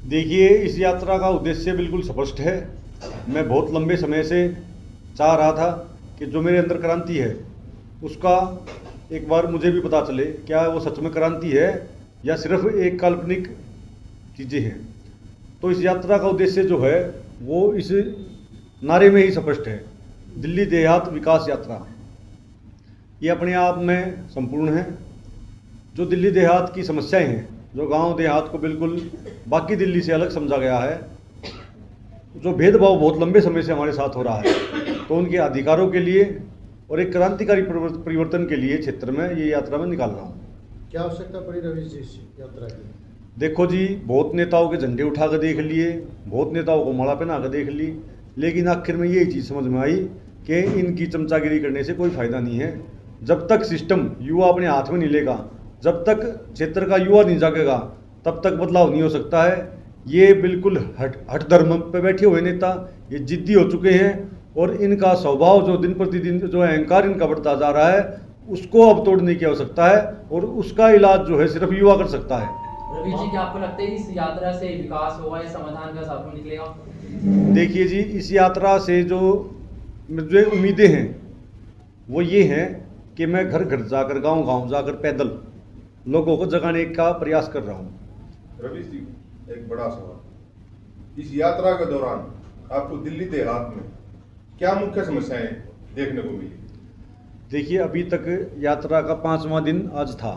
देखिए, इस यात्रा का उद्देश्य बिल्कुल स्पष्ट है। मैं बहुत लंबे समय से चाह रहा था कि जो मेरे अंदर क्रांति है उसका एक बार मुझे भी पता चले, क्या वो सच में क्रांति है या सिर्फ एक काल्पनिक चीज़ें हैं। तो इस यात्रा का उद्देश्य जो है वो इस नारे में ही स्पष्ट है, दिल्ली देहात विकास यात्रा। ये अपने आप में संपूर्ण है। जो दिल्ली देहात की समस्याएं हैं, जो गांव देहात को बिल्कुल बाकी दिल्ली से अलग समझा गया है, जो भेदभाव बहुत लंबे समय से हमारे साथ हो रहा है, तो उनके अधिकारों के लिए और एक क्रांतिकारी परिवर्तन के लिए क्षेत्र में ये यात्रा में निकाल रहा हूँ। क्या आवश्यकता पड़ी रवीश जी इस यात्रा की? देखो जी, बहुत नेताओं के झंडे उठा कर देख लिए, बहुत नेताओं को माला पहना कर देख ली, लेकिन आखिर में यही चीज़ समझ में आई कि इनकी चमचागिरी करने से कोई फायदा नहीं है। जब तक सिस्टम युवा अपने हाथ में नहीं लेगा, जब तक क्षेत्र का युवा नहीं जागेगा, तब तक बदलाव नहीं हो सकता है। ये बिल्कुल हट धर्म पे बैठे हुए नेता ये जिद्दी हो चुके हैं और इनका स्वभाव जो दिन प्रतिदिन जो अहंकार इनका बढ़ता जा रहा है, उसको अब तोड़ने की आवश्यकता है और उसका इलाज जो है सिर्फ युवा कर सकता है। रवि जी, क्या आपको लगता है इस यात्रा से विकास होगा या समाधान का साथ निकलेगा? देखिए जी, इस यात्रा से जो मुझे उम्मीदें हैं वो ये हैं कि मैं घर घर जाकर, गांव गांव जाकर पैदल लोगों को जगाने का प्रयास कर रहा हूँ। रवीश जी, एक बड़ा सवाल, इस यात्रा के दौरान आपको दिल्ली देहात में क्या मुख्य समस्याएं देखने को मिली? देखिए, अभी तक यात्रा का 5वां दिन आज था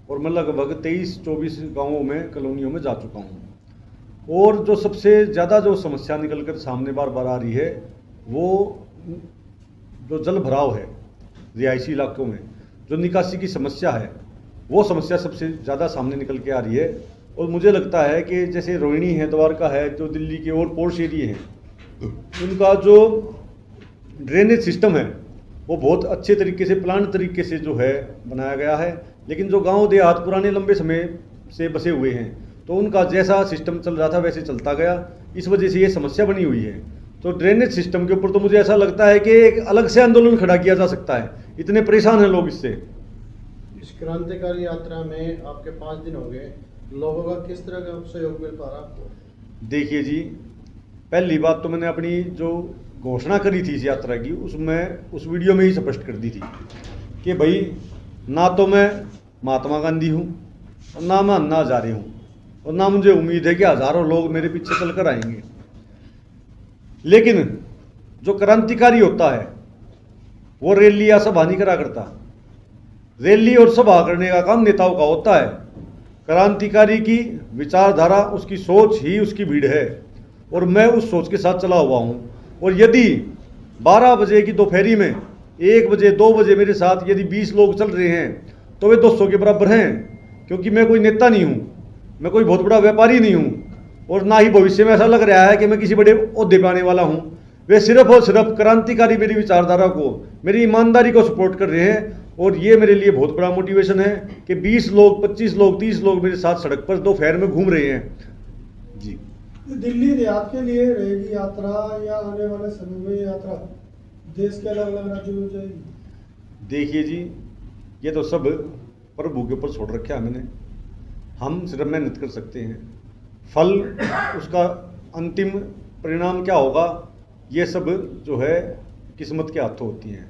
और मैं लगभग 23-24 गांवों में, कॉलोनियों में जा चुका हूं। और जो सबसे ज़्यादा जो समस्या निकल कर सामने बार बार आ रही है वो जो जल भराव है रिहायशी इलाकों में, जो निकासी की समस्या है, वो समस्या सबसे ज़्यादा सामने निकल के आ रही है। और मुझे लगता है कि जैसे रोहिणी है, द्वारका है, जो दिल्ली के और पोर्श एरिए हैं, उनका जो ड्रेनेज सिस्टम है वो बहुत अच्छे तरीके से, प्लान तरीके से जो है बनाया गया है, लेकिन जो गांव देहात पुराने लंबे समय से बसे हुए हैं तो उनका जैसा सिस्टम चल रहा था वैसे चलता गया। इस वजह से ये समस्या बनी हुई है। तो ड्रेनेज सिस्टम के ऊपर तो मुझे ऐसा लगता है कि एक अलग से आंदोलन खड़ा किया जा सकता है, इतने परेशान हैं लोग इससे। इस क्रांतिकारी यात्रा में आपके 5 दिन हो गए, लोगों का किस तरह का सहयोग मिल पा रहा आपको? देखिए जी, पहली बात तो मैंने अपनी जो घोषणा करी थी इस यात्रा की, उसमें उस वीडियो में ही स्पष्ट कर दी थी कि भाई ना तो मैं महात्मा गांधी हूँ और ना मैं अन्ना हजारे हूँ और ना मुझे उम्मीद है कि हजारों लोग मेरे पीछे चलकर आएंगे। लेकिन जो क्रांतिकारी होता है वो रैली या सभा नहीं करा करता। रैली और सभा करने का काम नेताओं का होता है। क्रांतिकारी की विचारधारा, उसकी सोच ही उसकी भीड़ है और मैं उस सोच के साथ चला हुआ हूँ। और यदि 12 बजे की दोपहरी में 1 बजे 2 बजे मेरे साथ यदि 20 लोग चल रहे हैं तो वे 200 के बराबर हैं, क्योंकि मैं कोई नेता नहीं हूँ, मैं कोई बहुत बड़ा व्यापारी नहीं हूँ और ना ही भविष्य में ऐसा लग रहा है कि मैं किसी बड़े ओहदे पे आने वाला हूँ। वे सिर्फ और सिर्फ क्रांतिकारी मेरी विचारधारा को, मेरी ईमानदारी को सपोर्ट कर रहे हैं और ये मेरे लिए बहुत बड़ा मोटिवेशन है कि 20 लोग, 25 लोग, 30 लोग मेरे साथ सड़क पर दोपहर में घूम रहे हैं जी। दिल्ली देहात के लिए रहेगी यात्रा या आने वाले समय में यात्रा देश के अलग अलग राज्यों में जाएगी? देखिए जी, ये तो सब प्रभु के ऊपर छोड़ रखा है मैंने। हम सिर्फ मेहनत कर सकते हैं, फल उसका अंतिम परिणाम क्या होगा ये सब जो है किस्मत के हाथों होती हैं।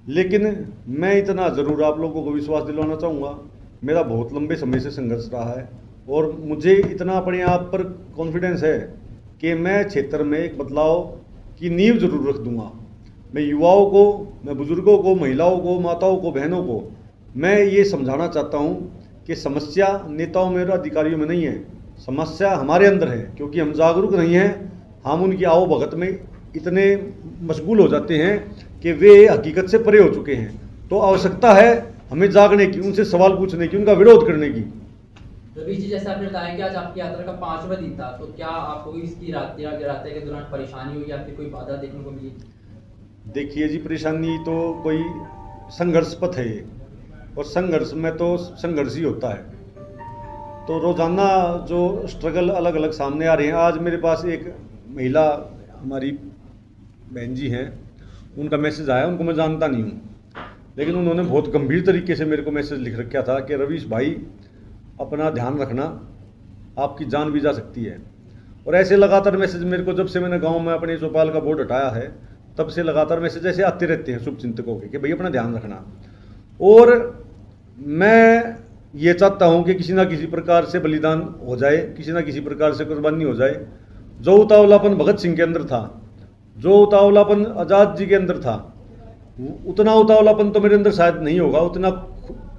लेकिन मैं इतना ज़रूर आप लोगों को विश्वास दिलवाना चाहूँगा, मेरा बहुत लंबे समय से संघर्ष रहा है और मुझे इतना अपने आप पर कॉन्फिडेंस है कि मैं क्षेत्र में एक बदलाव की नींव जरूर रख दूंगा। मैं युवाओं को, मैं बुजुर्गों को, महिलाओं को, माताओं को, बहनों को मैं ये समझाना चाहता हूँ कि समस्या नेताओं में और अधिकारियों में नहीं है, समस्या हमारे अंदर है, क्योंकि हम जागरूक नहीं हैं। हम उनकी आओ भगत में इतने मशगूल हो जाते हैं कि वे हकीकत से परे हो चुके हैं। तो आवश्यकता है हमें जागने की, उनसे सवाल पूछने की, उनका विरोध करने की। रवि जी, जैसे आपने बताया कि आज आपकी यात्रा का 5वां दिन था, तो क्या आपको इसकी यात्रा के दौरान परेशानी हुई या फिर कोई बाधा देखने को मिली? देखिए जी, परेशानी तो कोई संघर्ष पथ है ये, और संघर्ष में तो संघर्ष ही होता है। तो रोज़ाना जो स्ट्रगल अलग अलग सामने आ रहे हैं। आज मेरे पास एक महिला हमारी बहन जी हैं, उनका मैसेज आया, उनको मैं जानता नहीं हूँ, लेकिन उन्होंने बहुत गंभीर तरीके से मेरे को मैसेज लिख रखा था कि रवीश भाई अपना ध्यान रखना, आपकी जान भी जा सकती है। और ऐसे लगातार मैसेज मेरे को, जब से मैंने गांव में अपने चौपाल का बोर्ड हटाया है, तब से लगातार मैसेज ऐसे आते रहते हैं शुभचिंतकों के कि भाई अपना ध्यान रखना। और मैं ये चाहता हूँ कि किसी ना किसी प्रकार से बलिदान हो जाए, किसी ना किसी प्रकार से कुर्बानी हो जाए। जो उतावलापन भगत सिंह के अंदर था, जो उतावलापन आज़ाद जी के अंदर था, उतना उतावलापन तो मेरे अंदर शायद नहीं होगा, उतना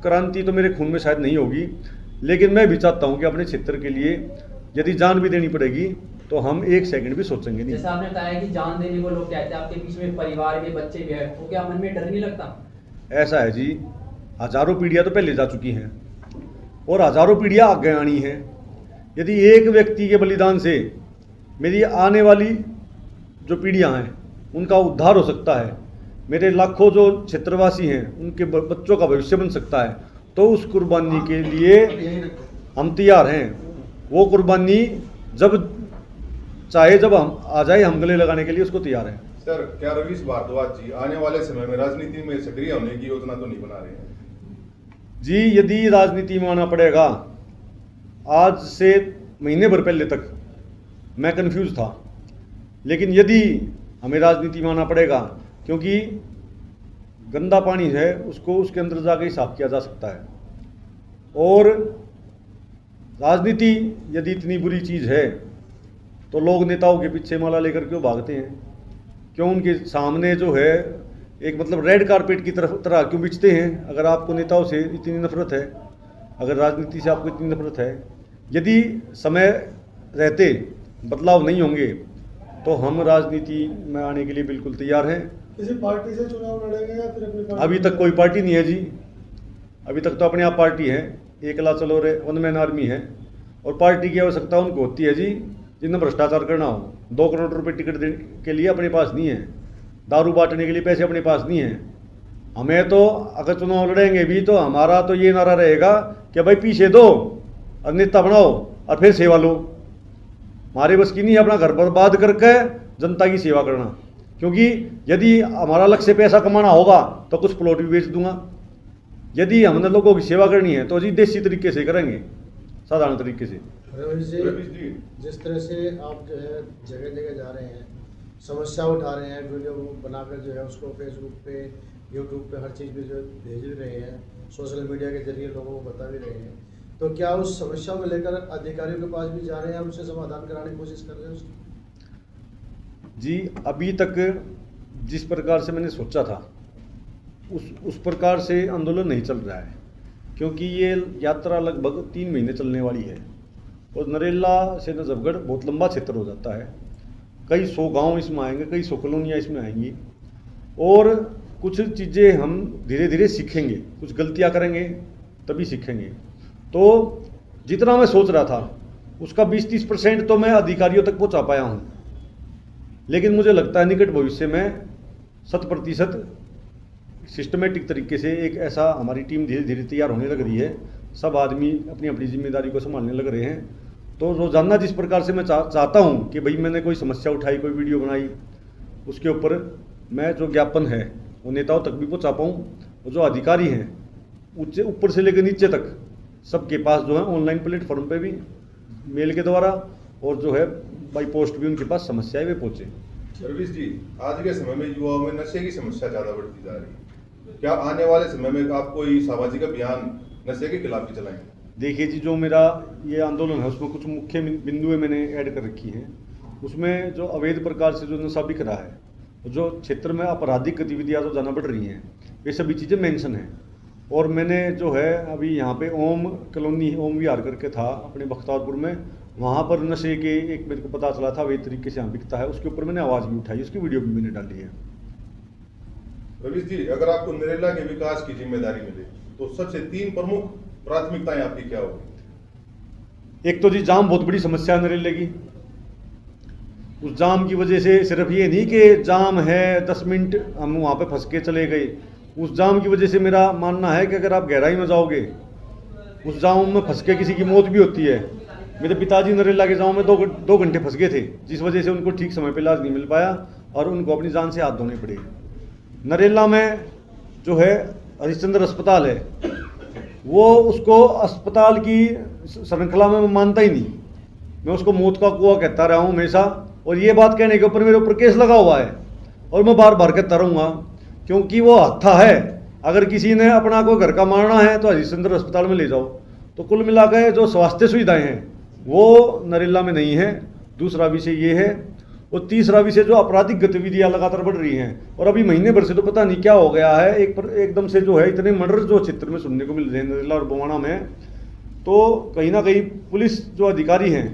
क्रांति तो मेरे खून में शायद नहीं होगी। लेकिन मैं भी चाहता हूँ कि अपने क्षेत्र के लिए यदि जान भी देनी पड़ेगी तो हम एक सेकंड भी सोचेंगे नहीं। जैसा आपने बताया कि जान देने को लोग कहते हैं, आपके बीच में परिवार भी, बच्चे भी है, तो क्या मन में डर नहीं लगता? ऐसा है जी, हजारों पीढ़ियाँ तो पहले जा चुकी हैं और हजारों पीढ़ियाँ आगे आनी हैं। यदि एक व्यक्ति के बलिदान से मेरी आने वाली जो पीढ़ियाँ हैं उनका उद्धार हो सकता है, मेरे लाखों जो क्षेत्रवासी हैं उनके बच्चों का भविष्य बन सकता है, तो उस कुर्बानी के लिए हम तैयार हैं। वो कुर्बानी जब चाहे, जब हम आ जाए, हम गले लगाने के लिए उसको तैयार हैं। सर, क्या रवीश भारद्वाज जी आने वाले समय में राजनीति में सक्रिय होने की योजना तो नहीं बना रहे हैं? जी, यदि राजनीति में आना पड़ेगा, आज से महीने भर पहले तक मैं कंफ्यूज था, लेकिन यदि हमें राजनीति में आना पड़ेगा, क्योंकि गंदा पानी है उसको उसके अंदर जाके ही साफ किया जा सकता है। और राजनीति यदि इतनी बुरी चीज़ है तो लोग नेताओं के पीछे माला लेकर क्यों भागते हैं? क्यों उनके सामने जो है एक मतलब रेड कारपेट की तरह क्यों बिछते हैं? अगर आपको नेताओं से इतनी नफरत है, अगर राजनीति से आपको इतनी नफरत है, यदि समय रहते बदलाव नहीं होंगे तो हम राजनीति में आने के लिए बिल्कुल तैयार हैं। किसी पार्टी से चुनाव लड़ेंगे या फिर अपनी पार्टी? अभी तक कोई पार्टी नहीं है जी, अभी तक तो अपने आप पार्टी है, एकला चलो रे, वन मैन आर्मी है। और पार्टी की आवश्यकता उनको होती है जी जिन्हें भ्रष्टाचार करना हो। 2 करोड़ रुपए टिकट देने के लिए अपने पास नहीं है, दारू बांटने के लिए पैसे अपने पास नहीं है। हमें तो अगर चुनाव लड़ेंगे भी तो हमारा तो ये नारा रहेगा कि भाई पीछे दो और नेता बनाओ और फिर सेवा लो। हमारे बस की नहीं अपना घर बर्बाद करके जनता की सेवा करना, क्योंकि यदि हमारा लक्ष्य पैसा कमाना होगा तो कुछ प्लॉट भी बेच दूंगा। यदि हमने लोगों की सेवा करनी है तो जी देसी तरीके से करेंगे, साधारण तरीके से। रवीश रवीश जी, जी। जिस तरह से आप जो है जगह जगह जा रहे हैं, समस्या उठा रहे हैं, वीडियो बनाकर जो है उसको फेसबुक पे, यूट्यूब पे, हर चीज़ पे जो भेज भी रहे हैं, सोशल मीडिया के जरिए लोगों को बता भी रहे हैं, तो क्या उस समस्या को लेकर अधिकारियों के पास भी जा रहे हैं, उनसे समाधान कराने की कोशिश कर रहे हैं उसकी? जी, अभी तक जिस प्रकार से मैंने सोचा था उस प्रकार से आंदोलन नहीं चल रहा है, क्योंकि ये यात्रा लगभग 3 महीने चलने वाली है और नरेला से नजफगढ़ बहुत लंबा क्षेत्र हो जाता है। कई 100 गांव इसमें आएंगे, कई 100 कॉलोनियाँ इसमें आएंगी और कुछ चीज़ें हम धीरे धीरे सीखेंगे, कुछ गलतियाँ करेंगे तभी सीखेंगे। तो जितना मैं सोच रहा था उसका 20-30% तो मैं अधिकारियों तक पहुँचा पाया हूँ, लेकिन मुझे लगता है निकट भविष्य में 100% सिस्टमेटिक तरीके से एक ऐसा हमारी टीम धीरे धीरे तैयार होने लग रही है। सब आदमी अपनी अपनी जिम्मेदारी को संभालने लग रहे हैं। तो रोजाना जिस प्रकार से मैं चाहता हूँ कि भाई मैंने कोई समस्या उठाई, कोई वीडियो बनाई, उसके ऊपर मैं जो ज्ञापन है वो नेताओं तक भी पहुँचा पाऊँ, और जो अधिकारी हैं ऊपर से लेकर नीचे तक सबके पास जो है ऑनलाइन प्लेटफॉर्म पे भी मेल के द्वारा और जो है बाई पोस्ट भी उनके पास समस्याएं भी पहुँचे। रवीश जी, आज के समय में युवाओं में नशे की समस्या ज़्यादा बढ़ती जा रही है, क्या आने वाले समय में आप कोई सामाजिक अभियान नशे के खिलाफ भी चलाएंगे? देखिए जी, जो मेरा ये आंदोलन है उसमें कुछ मुख्य बिंदुएं मैंने ऐड कर रखी हैं। उसमें जो अवैध प्रकार से जो नशा बिक रहा है, जो क्षेत्र में आपराधिक गतिविधियाँ जो जाना बढ़ रही हैं, ये सभी चीज़ें मेंशन हैं। और मैंने जो है अभी यहाँ पे ओम कॉलोनी, ओम विहार करके था अपने बख्तारपुर में, वहाँ पर नशे के एक मेरे को पता चला था वही तरीके से यहाँ बिकता है, उसके ऊपर मैंने आवाज़ भी उठाई, उसकी वीडियो भी मैंने डाली है। रवीश जी, अगर आपको नरेला के विकास की जिम्मेदारी मिले तो सबसे 3 प्रमुख प्राथमिकताएं आपकी क्या होगी? एक तो जी जाम बहुत बड़ी समस्या है नरेले की। उस जाम की वजह से सिर्फ ये नहीं कि जाम है 10 मिनट हम वहाँ पे फंस के चले गए, उस जाम की वजह से मेरा मानना है कि अगर आप गहराई में जाओगे उस जाम में फंस के किसी की मौत भी होती है। मेरे पिताजी नरेला के जाम में 2 घंटे फंस गए थे, जिस वजह से उनको ठीक समय पर इलाज नहीं मिल पाया और उनको अपनी जान से हाथ धोने पड़े। नरेला में जो है हरिश्चंद्र अस्पताल है, वो उसको अस्पताल की श्रृंखला में मानता ही नहीं। मैं उसको मौत का कुआं कहता रहा हूँ हमेशा, और ये बात कहने के ऊपर मेरे ऊपर केस लगा हुआ है और मैं बार बार कहता रहूँगा, क्योंकि वो हत्था है। अगर किसी ने अपना को घर का मारना है तो हरिश्चंद्र अस्पताल में ले जाओ। तो कुल मिलाकर जो स्वास्थ्य सुविधाएं हैं वो नरेला में नहीं है। दूसरा विषय ये है, और तीसरा विषय जो आपराधिक गतिविधियां लगातार बढ़ रही हैं, और अभी महीने भर से तो पता नहीं क्या हो गया है, एकदम से जो है इतने मर्डर जो क्षेत्र में सुनने को मिल रहे हैं नरेला और बवाना में, तो कहीं ना कहीं पुलिस जो अधिकारी हैं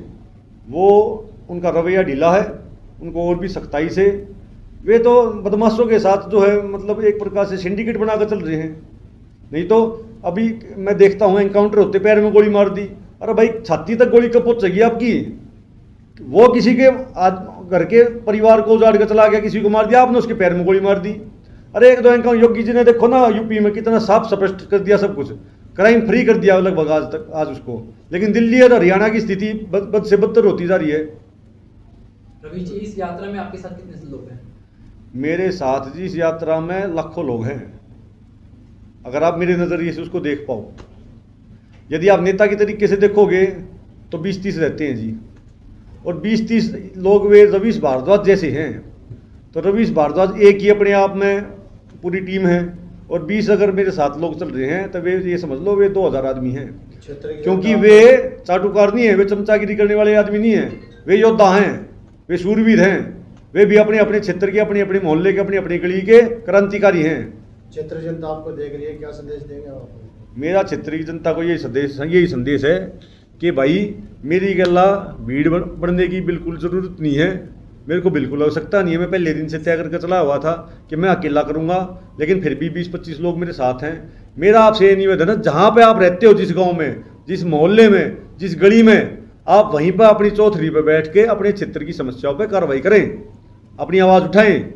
वो उनका रवैया ढीला है। उनको और भी सख्ताई से, वे तो बदमाशों के साथ जो है मतलब एक प्रकार से सिंडिकेट बनाकर चल रहे हैं। नहीं तो अभी मैं देखता हूँ एनकाउंटर होते पैर में गोली मार दी। अरे भाई छाती तक गोली कब पहुँचेगी आपकी? वो किसी के घर के परिवार को उजाड़ कर चला गया, किसी को मार दिया आपने, उसके पैर में गोली मार दी। अरे एक दो एनकाउंटर योगी जी ने देखो ना यूपी में कितना साफ स्पष्ट कर दिया, सब कुछ क्राइम फ्री कर दिया लगभग आज उसको। लेकिन दिल्ली और हरियाणा की स्थिति बद से बदतर होती जा रही है। रवि जी, इस यात्रा में आपके साथ कितने लोग हैं? मेरे साथ जी इस यात्रा में लाखों लोग हैं, अगर आप मेरे नज़रिए से उसको देख पाओ। यदि आप नेता की तरीके से देखोगे तो 20-30 रहते हैं जी, और 20-30 लोग वे रवीश भारद्वाज जैसे हैं। तो रवीश भारद्वाज एक ही अपने आप में पूरी टीम है, और 20 अगर मेरे साथ लोग चल रहे हैं तो वे ये समझ लो वे 2000 आदमी हैं। क्योंकि वे चाटुकार नहीं है, वे चमचागिरी करने वाले आदमी नहीं है, वे योद्धा हैं, वे शूरवीर हैं, वे भी अपने अपने क्षेत्र के, अपने अपने मोहल्ले के, अपने अपने गली के क्रांतिकारी हैं। क्षेत्र जनता आपको देख रही है, क्या संदेश देंगे आप? मेरा क्षेत्र की जनता को यही संदेश है कि भाई मेरी गला भीड़ बढ़ने की बिल्कुल ज़रूरत नहीं है, मेरे को बिल्कुल आवश्यकता नहीं है। मैं पहले दिन से तय करके चला हुआ था कि मैं अकेला करूंगा, लेकिन फिर भी 20-25 लोग मेरे साथ हैं। मेरा आपसे ये निवेदन है, जहाँ पे आप रहते हो, जिस गांव में, जिस मोहल्ले में, जिस गली में, आप वहीं पर अपनी चौथरी पर बैठ के अपने क्षेत्र की समस्याओं पर कार्रवाई करें, अपनी आवाज़ उठाएं।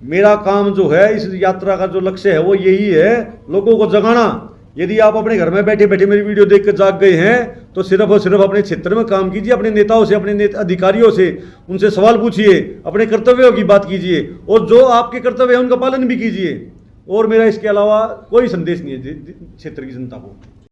मेरा काम जो है, इस यात्रा का जो लक्ष्य है वो यही है, लोगों को जगाना। यदि आप अपने घर में बैठे बैठे मेरी वीडियो देख कर जाग गए हैं तो सिर्फ और सिर्फ अपने क्षेत्र में काम कीजिए, अपने नेताओं से, अपने अधिकारियों से, उनसे सवाल पूछिए, अपने कर्तव्यों की बात कीजिए, और जो आपके कर्तव्य हैं उनका पालन भी कीजिए। और मेरा इसके अलावा कोई संदेश नहीं है क्षेत्र की जनता को।